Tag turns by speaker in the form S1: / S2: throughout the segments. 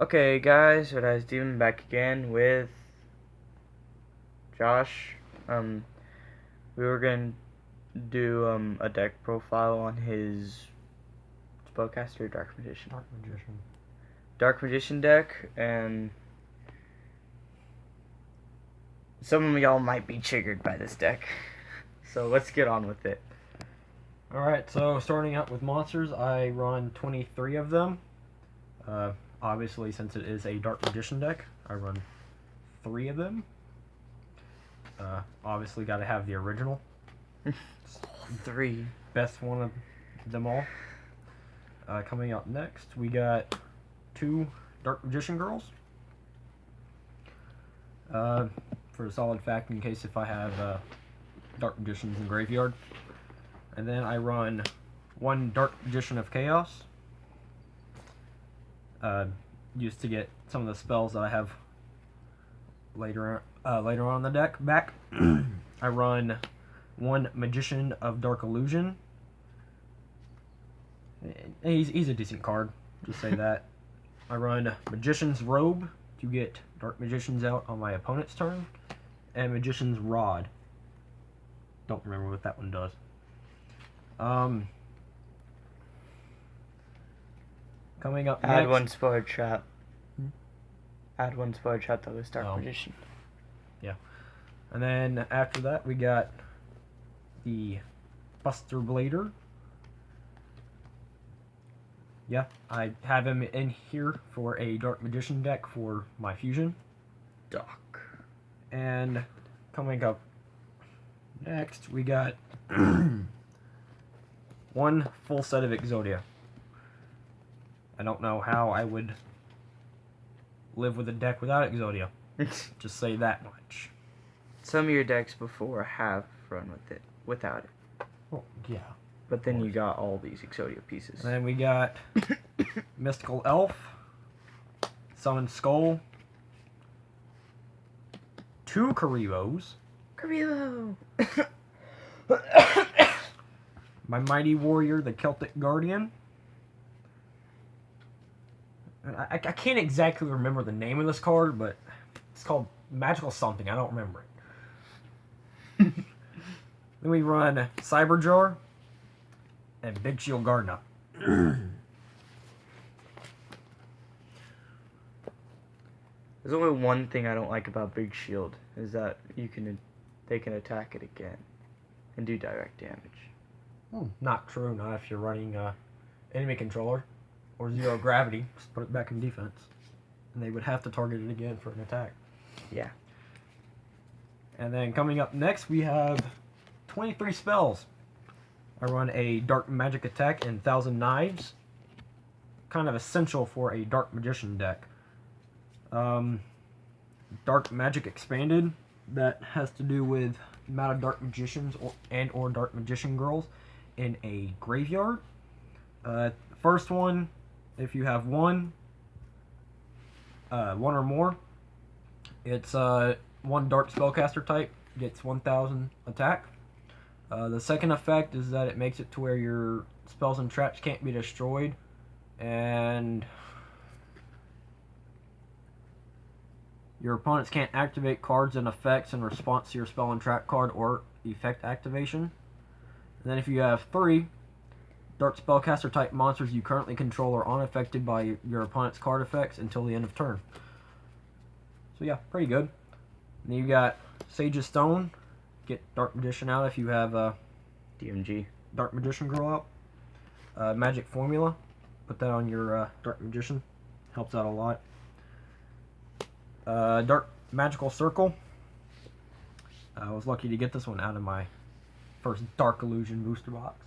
S1: Okay, guys, what I was doing back again with Josh. We were gonna do a deck profile on his spellcaster Dark Magician. Dark Magician deck, and some of y'all might be triggered by this deck. So let's get on with it.
S2: Alright, so starting out with monsters, I run 23 of them. Obviously, since it is a Dark Magician deck, I run 3 of them. Obviously, got to have the original.
S1: 3.
S2: Best one of them all. Coming up next, we got 2 Dark Magician Girls. For a solid fact, in case if I have Dark Magicians in graveyard. And then I run 1 Dark Magician of Chaos. Used to get some of the spells that I have later on in the deck back. I run 1 Magician of Dark Illusion. He's a decent card, just say that. I run Magician's Robe to get Dark Magicians out on my opponent's turn, and Magician's Rod. Don't remember what that one does. Coming up
S1: Add
S2: next,
S1: 1 Spoiler Trap. Add 1 Spoiler Trap to this Dark Magician.
S2: Yeah. And then after that, we got the Buster Blader. Yeah, I have him in here for a Dark Magician deck for my fusion.
S1: Doc.
S2: And coming up next, we got 1 full set of Exodia. I don't know how I would live with a deck without Exodia. Just say that much.
S1: Some of your decks before have run with it, without it.
S2: Well, yeah.
S1: But then you got all these Exodia pieces.
S2: And then we got Mystical Elf, Summon Skull, 2 Karibos.
S1: Karibo!
S2: My Mighty Warrior, the Celtic Guardian. And I can't exactly remember the name of this card, but it's called Magical something. I don't remember it. Then we run Cyberjar and Big Shield Gardener.
S1: There's only one thing I don't like about Big Shield, is that they can attack it again and do direct damage.
S2: Not true, not if you're running enemy controller or 0 gravity. Just put it back in defense. And they would have to target it again for an attack.
S1: Yeah.
S2: And then coming up next, we have 23 spells. I run a Dark Magic attack and 1,000 Knives. Kind of essential for a Dark Magician deck. Dark Magic Expanded. That has to do with the amount of Dark Magicians or Dark Magician Girls in a graveyard. First one, if you have one or more, it's 1 Dark Spellcaster type, gets 1,000 attack. The second effect is that it makes it to where your spells and traps can't be destroyed, and your opponents can't activate cards and effects in response to your spell and trap card or effect activation. And then if you have 3 Dark Spellcaster type monsters you currently control are unaffected by your opponent's card effects until the end of turn. So yeah, pretty good. And then you got Sage's Stone. Get Dark Magician out if you have
S1: DMG.
S2: Dark Magician Girl out. Magic Formula. Put that on your Dark Magician. Helps out a lot. Dark Magical Circle. I was lucky to get this one out of my first Dark Illusion booster box.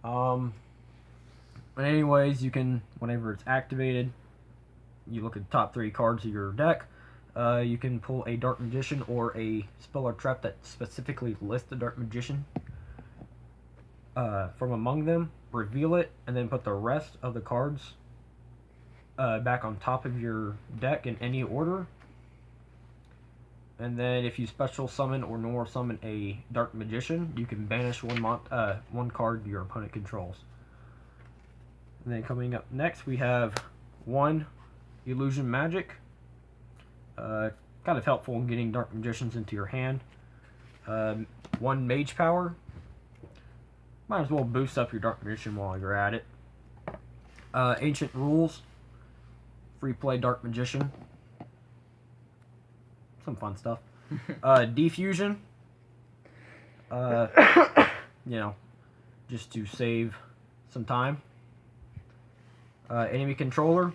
S2: But anyways, you can, whenever it's activated, you look at the top 3 cards of your deck. You can pull a Dark Magician or a spell or trap that specifically lists the Dark Magician from among them, reveal it, and then put the rest of the cards back on top of your deck in any order. And then if you special summon or normal summon a Dark Magician, you can banish one card your opponent controls. And then coming up next, we have 1 Illusion Magic. Kind of helpful in getting Dark Magicians into your hand. 1 Mage Power. Might as well boost up your Dark Magician while you're at it. Ancient Rules. Free play Dark Magician. Some fun stuff. Defusion. Just to save some time. Enemy Controller.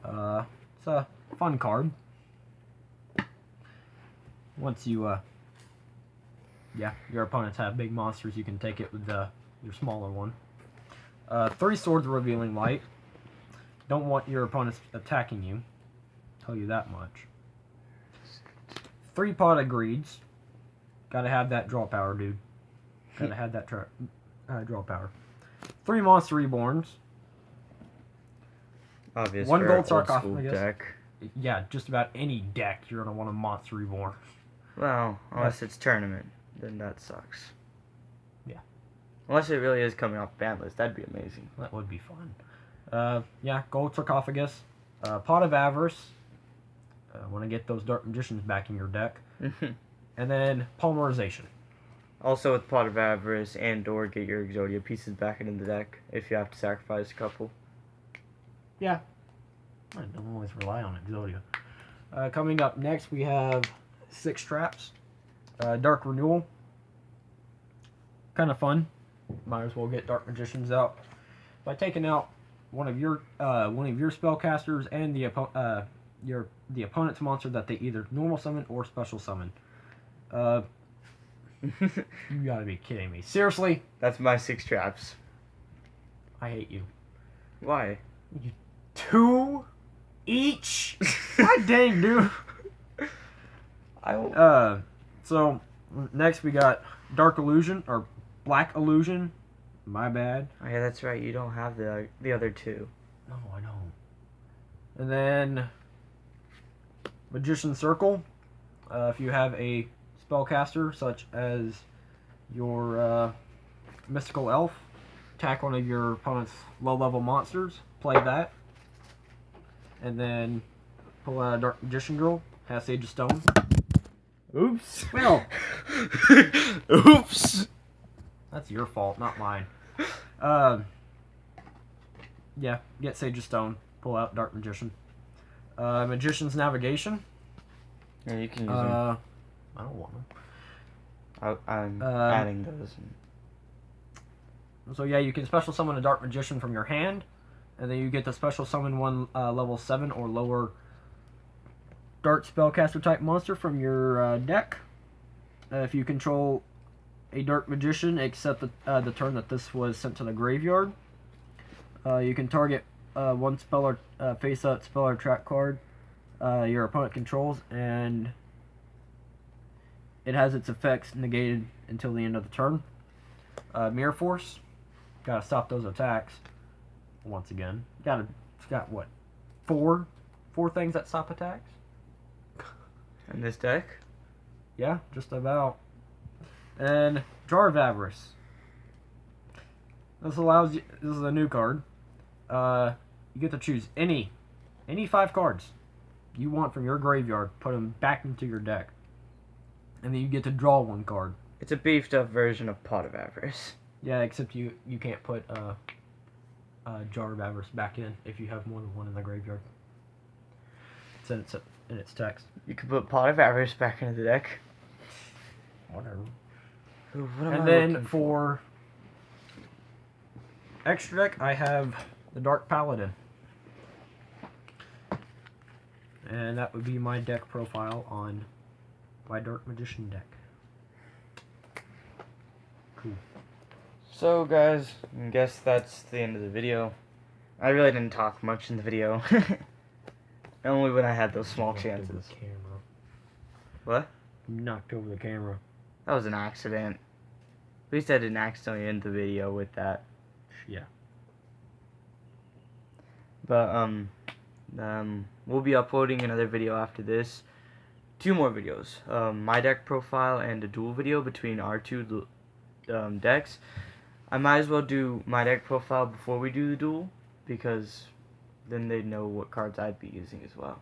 S2: It's a fun card. Once you, your opponents have big monsters, you can take it with your smaller one. 3 Swords Revealing Light. Don't want your opponents attacking you. Tell you that much. 3 Pot of Greeds. Gotta have that draw power, dude. Gotta have that draw power. 3 Monster Reborns.
S1: Obvious.
S2: 1
S1: for
S2: Gold
S1: old school
S2: Sarcophagus.
S1: deck.
S2: Yeah, just about any deck you're gonna want a Monster Reborn.
S1: Well, unless it's tournament, then that sucks.
S2: Yeah.
S1: Unless it really is coming off ban list, that'd be amazing.
S2: That would be fun. Gold Sarcophagus. Pot of Avarice. Want to get those Dark Magicians back in your deck. And then Polymerization.
S1: Also with Pot of Avarice and or get your Exodia pieces back into the deck if you have to sacrifice a couple.
S2: Yeah. I don't always rely on Exodia. Coming up next, we have 6 Traps. Dark Renewal. Kind of fun. Might as well get Dark Magicians out by taking out one of your spellcasters and the opponent's monster that they either normal summon or special summon. You gotta be kidding me. Seriously?
S1: That's my 6 traps.
S2: I hate you.
S1: Why?
S2: 2 each? God dang, dude.
S1: I won't.
S2: So next we got Dark Illusion or Black Illusion. My bad.
S1: Oh yeah, that's right. You don't have the other 2.
S2: No, I don't. And then Magician Circle. If you have a spellcaster such as your Mystical Elf, attack one of your opponent's low-level monsters. Play that. And then pull out a Dark Magician Girl. Has Sage of Stone.
S1: Oops.
S2: Well.
S1: Oops.
S2: That's your fault, not mine. Get Sage of Stone. Pull out Dark Magician. Magician's Navigation.
S1: Yeah, you can use them.
S2: I don't want them.
S1: I'm adding those.
S2: So yeah, you can special summon a Dark Magician from your hand, and then you get to special summon one level 7 or lower Dark Spellcaster type monster from your deck. If you control a Dark Magician, except the turn that this was sent to the graveyard, you can target one spell or face-up spell or trap card your opponent controls, and it has its effects negated until the end of the turn. Mirror Force, gotta stop those attacks. Once again, it's got what, four things that stop attacks.
S1: In this deck?
S2: Yeah, just about. And Jar of Avarice. This allows you. This is a new card. You get to choose any 5 cards you want from your graveyard, put them back into your deck, and then you get to draw 1 card.
S1: It's a beefed up version of Pot of Avarice.
S2: Yeah, except you can't put Jar of Avarice back in if you have more than 1 in the graveyard. It's in its text.
S1: You can put Pot of Avarice back into the deck.
S2: Whatever.
S1: Ooh, what am
S2: And
S1: I
S2: then
S1: looking
S2: for extra deck, I have the Dark Paladin. And that would be my deck profile on my Dark Magician deck. Cool.
S1: So guys, I guess that's the end of the video. I really didn't talk much in the video. Only when I had those small chances.
S2: Camera.
S1: What?
S2: Knocked over the camera.
S1: That was an accident. At least I didn't accidentally end the video with that.
S2: Yeah.
S1: But we'll be uploading another video after this. 2 more videos. My deck profile and a duel video between our 2 decks. I might as well do my deck profile before we do the duel, because then they'd know what cards I'd be using as well.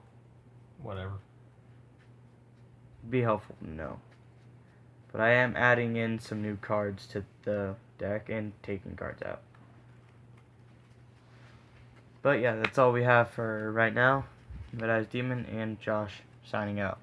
S2: Whatever.
S1: It'd be helpful to know. But I am adding in some new cards to the deck and taking cards out. But yeah, that's all we have for right now. Red Eyes Demon and Josh signing out.